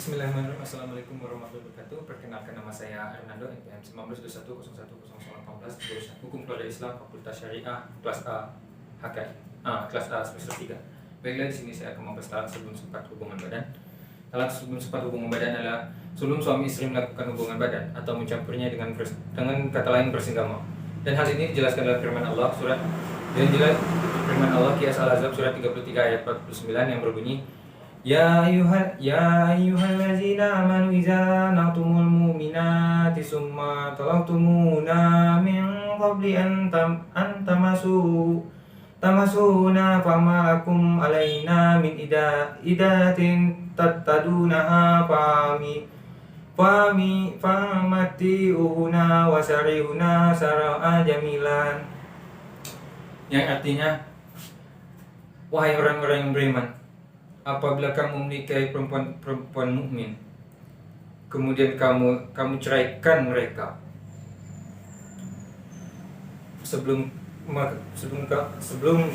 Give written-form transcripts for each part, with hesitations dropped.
Bismillahirrahmanirrahim. Assalamualaikum warahmatullahi wabarakatuh. Perkenalkan, nama saya Hernando, NPM 1921010018, jurusan Hukum Keluarga Islam, Fakultas Syariah, kelas A, HKI, kelas A semester 3. Baiklah, di sini saya akan membahas talak sebelum sempat hubungan badan. Talak sebelum sempat hubungan badan adalah sebelum suami istri melakukan hubungan badan atau mencampurnya dengan kata lain bersenggama. Dan hal ini dijelaskan dalam firman Allah Qiyas Al-Ahzab surat 33 ayat 49 yang berbunyi, Ya ayyuhallazina amanu iza na'tumul mu'minati summa talaqtumuna min qabli an tamasuna fama lakum alaina min idatin tattadunaha famati'una wasarihuna sara'a jamilan. Yang artinya, wahai orang-orang yang beriman, apabila kamu menikahi perempuan mukmin, kemudian kamu ceraikan mereka sebelum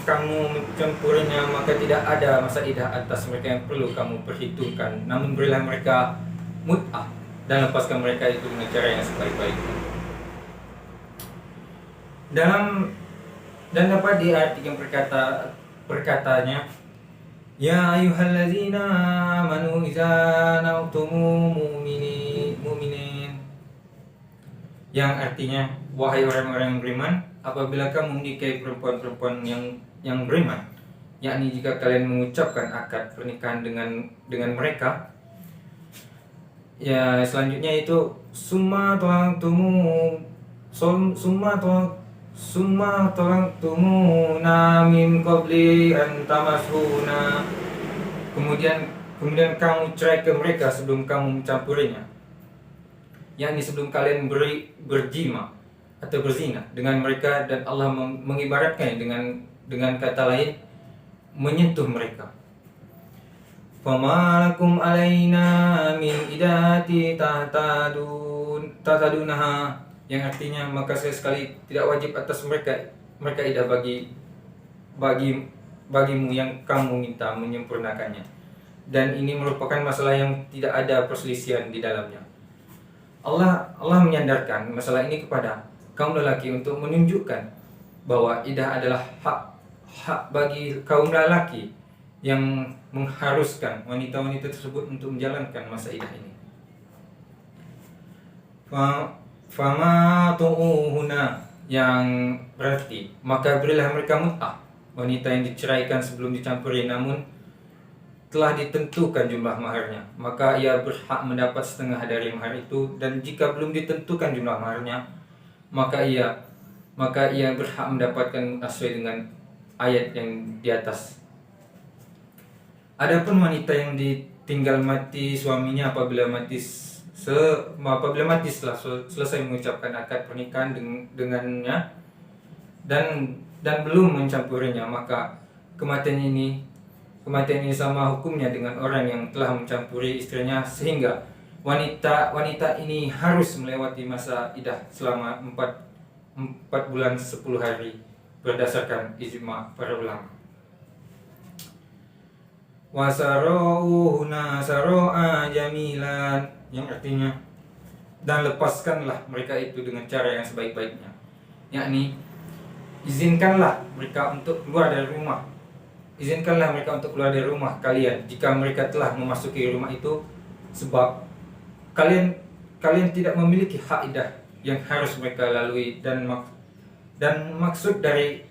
kamu mencampurinya, maka tidak ada masa iddah atas mereka yang perlu kamu perhitungkan. Namun berilah mereka mut'ah dan lepaskan mereka itu dengan cara yang sebaik-baiknya. Dan dapat diartikan perkataannya, Ya ayyuhallazina amanu iza na'tumu mu'minin, yang artinya, wahai orang-orang yang beriman, apabila kamu menikahi perempuan-perempuan yang beriman, yakni jika kalian mengucapkan akad pernikahan dengan mereka. Ya, selanjutnya itu summa talaqtumuna min qabli an tamasuna, kemudian kamu cerai ke mereka sebelum kamu mencampurinya, yakni sebelum kalian berjima atau berzina dengan mereka, dan Allah mengibaratkannya dengan kata lain, menyentuh mereka. Fama lakum alaina min idati tatadunaha, yang artinya, maka sekali tidak wajib atas mereka iddah bagimu yang kamu minta menyempurnakannya. Dan ini merupakan masalah yang tidak ada perselisihan di dalamnya. Allah menyandarkan masalah ini kepada kaum lelaki untuk menunjukkan bahwa iddah adalah hak bagi kaum lelaki yang mengharuskan wanita-wanita tersebut untuk menjalankan masa iddah ini. Fama tu'uhuna, yang berarti maka berilah mereka mut'ah, wanita yang diceraikan sebelum dicampuri namun telah ditentukan jumlah maharnya, maka ia berhak mendapat setengah dari mahar itu. Dan jika belum ditentukan jumlah maharnya, maka ia berhak mendapatkan sesuai dengan ayat yang di atas. Adapun wanita yang ditinggal mati suaminya apabila mati setelah selesai mengucapkan akad pernikahan dengannya dan belum mencampurinya, maka kematian ini sama hukumnya dengan orang yang telah mencampuri istrinya, sehingga wanita ini harus melewati masa iddah selama 4 bulan 10 hari berdasarkan ijma para ulama. Wasaro'uhuna saro'a jamilan, yang artinya, dan lepaskanlah mereka itu dengan cara yang sebaik-baiknya, yakni izinkanlah mereka untuk keluar dari rumah kalian jika mereka telah memasuki rumah itu, sebab kalian tidak memiliki hak iddah yang harus mereka lalui. Dan maksud dari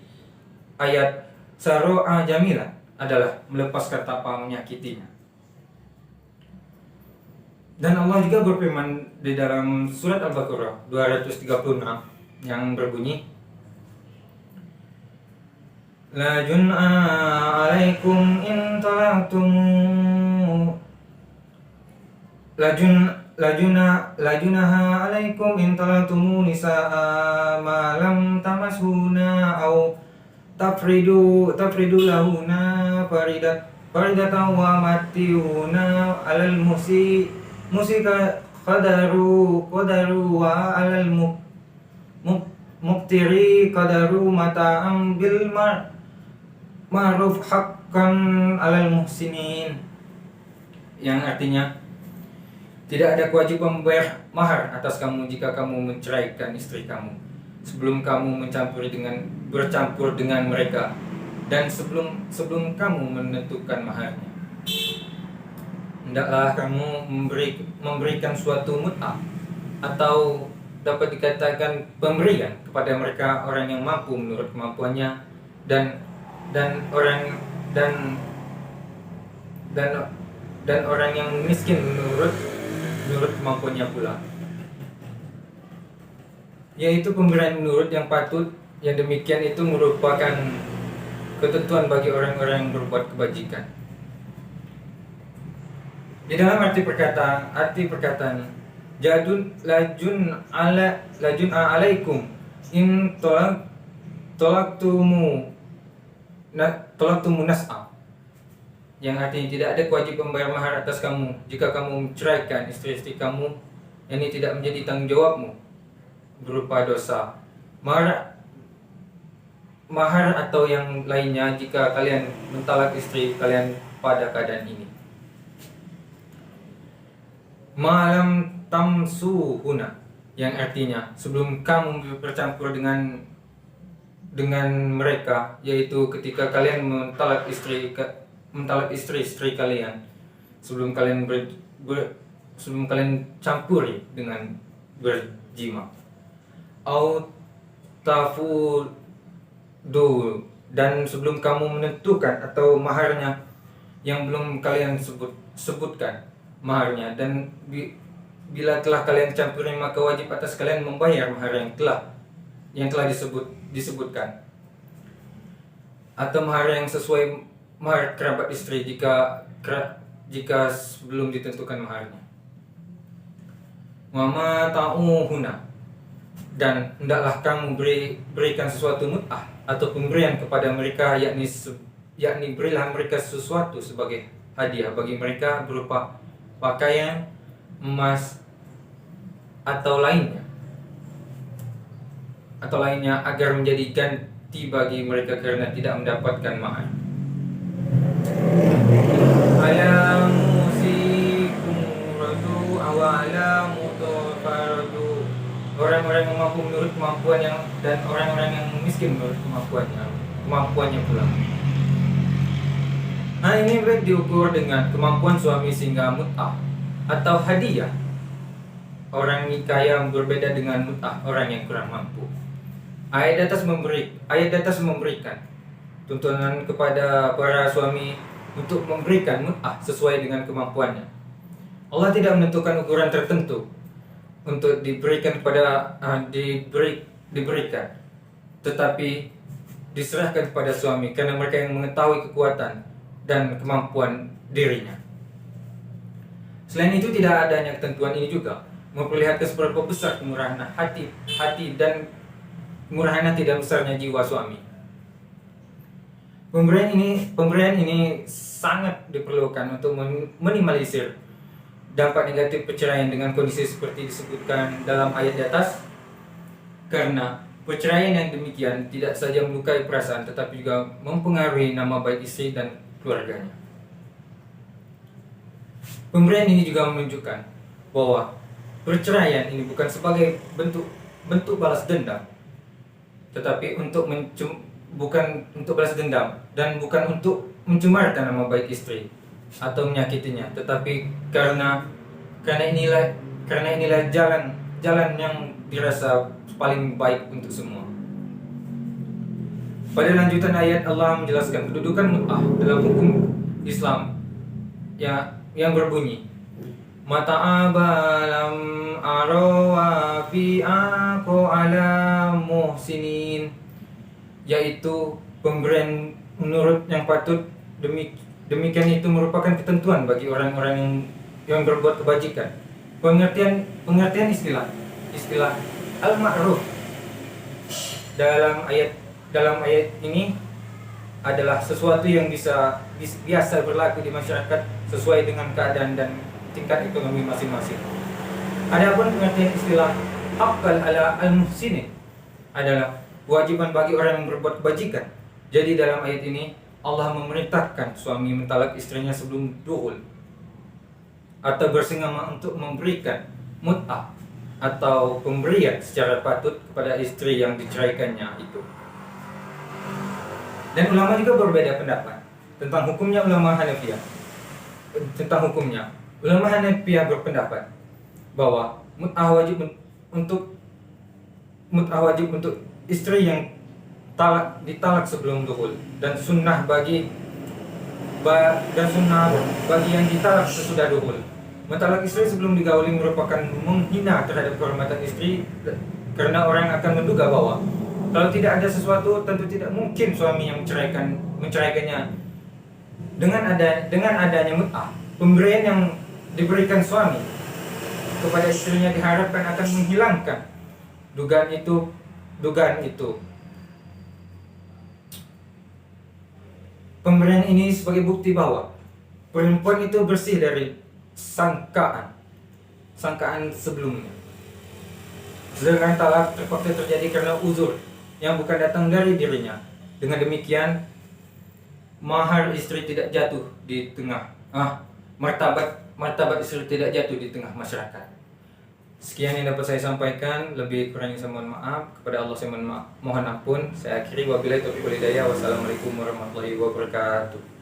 ayat saro'a jamilan adalah melepaskan tanpa menyakitinya. Dan Allah juga berfirman di dalam surat Al-Baqarah 236 yang berbunyi, La jun'aha alaikum in talaqtum La junaha alaikum in talaqtum nisaa ma lam tamashuna au tafridu lahuna faridatan wa matiuna alal musika qadaru wa alal muqtiri qadaru mata'am bil ma'ruf haqqan alal muhsinin, yang artinya, Tidak ada kewajiban membayar mahar atas kamu jika kamu menceraikan istri kamu sebelum kamu bercampur dengan mereka dan sebelum kamu menentukan maharnya. Hendaklah kamu memberikan suatu mut'ah atau dapat dikatakan pemberian kepada mereka orang yang mampu menurut kemampuannya dan orang yang miskin menurut kemampuannya pula, yaitu pemberian menurut yang patut. Yang demikian itu merupakan ketentuan bagi orang-orang yang berbuat kebajikan. Di dalam arti perkataan lajun alaikum in tolaktumu nas'a, yang artinya tidak ada kewajiban membayar mahar atas kamu jika kamu menceraikan istri-istri kamu, yang ini tidak menjadi tanggung jawabmu berupa dosa mahar atau yang lainnya jika kalian mentalak istri kalian pada keadaan ini. Malam tamsuhuna, yang artinya sebelum kamu bercampur dengan mereka, yaitu ketika kalian mentalak istri kalian sebelum kalian campuri dengan berjima. Au tafudu, dan sebelum kamu menentukan atau maharnya yang belum kalian sebutkan maharnya, dan bila telah kalian campuri maka wajib atas kalian membayar mahar yang telah disebutkan atau mahar yang sesuai mahar kerabat istri jika sebelum ditentukan maharnya. Mama ta'uhuna, dan hendaklah kamu berikan sesuatu mut'ah atau pemberian kepada mereka, yakni berilah mereka sesuatu sebagai hadiah bagi mereka berupa pakaian, emas atau lainnya agar menjadi ganti bagi mereka karena tidak mendapatkan mahar. Ala musikum radu awala mutafaradu, orang-orang yang mampu menurut kemampuan dan orang-orang yang miskin menurut kemampuannya pula. Nah, ini diukur dengan kemampuan suami sehingga mut'ah atau hadiah orang kaya berbeda dengan mut'ah orang yang kurang mampu. Ayat atas memberikan tuntunan kepada para suami untuk memberikan mut'ah sesuai dengan kemampuannya. Allah tidak menentukan ukuran tertentu untuk diberikan, tetapi diserahkan kepada suami karena mereka yang mengetahui kekuatan dan kemampuan dirinya. Selain itu, tidak adanya ketentuan ini juga memperlihatkan seberapa besar kemurahan hati dan kemurahan hati dan besarnya jiwa suami. Pemberian ini sangat diperlukan untuk minimalisir dampak negatif perceraian dengan kondisi seperti disebutkan dalam ayat di atas, karena perceraian yang demikian tidak saja melukai perasaan tetapi juga mempengaruhi nama baik istri dan keluarganya. Pemberian ini juga menunjukkan bahwa perceraian ini bukan sebagai bentuk balas dendam, tetapi bukan untuk balas dendam dan bukan untuk mencemarkan nama baik istri atau menyakitinya, tetapi karena inilah jalan yang dirasa paling baik untuk semua. Pada lanjutan ayat Allah menjelaskan kedudukan mut'ah dalam hukum Islam yang berbunyi mata'abalam arawa fi ako ala muhsinin, yaitu pemberian menurut yang patut. Demikian itu merupakan ketentuan bagi orang-orang yang berbuat kebajikan. Pengertian istilah al-ma'ruf dalam ayat ini adalah sesuatu yang biasa berlaku di masyarakat sesuai dengan keadaan dan tingkat ekonomi masing-masing. Adapun pengertian istilah haqqan ala al-muhsinin adalah kewajiban bagi orang yang berbuat kebajikan. Jadi dalam ayat ini Allah memerintahkan suami mentalak istrinya sebelum dukhul. atau bersengama untuk memberikan mut'ah atau pemberian secara patut kepada istri yang diceraikannya itu. Dan ulama juga berbeda pendapat tentang hukumnya. Ulama Hanafiyah berpendapat bahwa mut'ah wajib untuk istri yang ditalak sebelum dukhul, dan sunnah bagi yang ditalak sesudah dukhul. Mentalak istri sebelum digauli merupakan menghina terhadap kehormatan istri, karena orang akan menduga bahwa kalau tidak ada sesuatu, tentu tidak mungkin suami yang menceraikannya. Dengan adanya mut'ah, pemberian yang diberikan suami kepada istrinya diharapkan akan menghilangkan dugaan itu. Pemberian ini sebagai bukti bahwa perempuan itu bersih dari sangkaan sebelumnya. Sedangkan talak terpaksa terjadi karena uzur yang bukan datang dari dirinya. Dengan demikian, mahar istri tidak jatuh di tengah martabat istri tidak jatuh di tengah masyarakat. Sekian yang dapat saya sampaikan. Lebih kurangnya saya mohon maaf. Kepada Allah saya mohon ampun. Saya akhiri, wabillahi taufiq wal hidayah. Wassalamualaikum warahmatullahi wabarakatuh.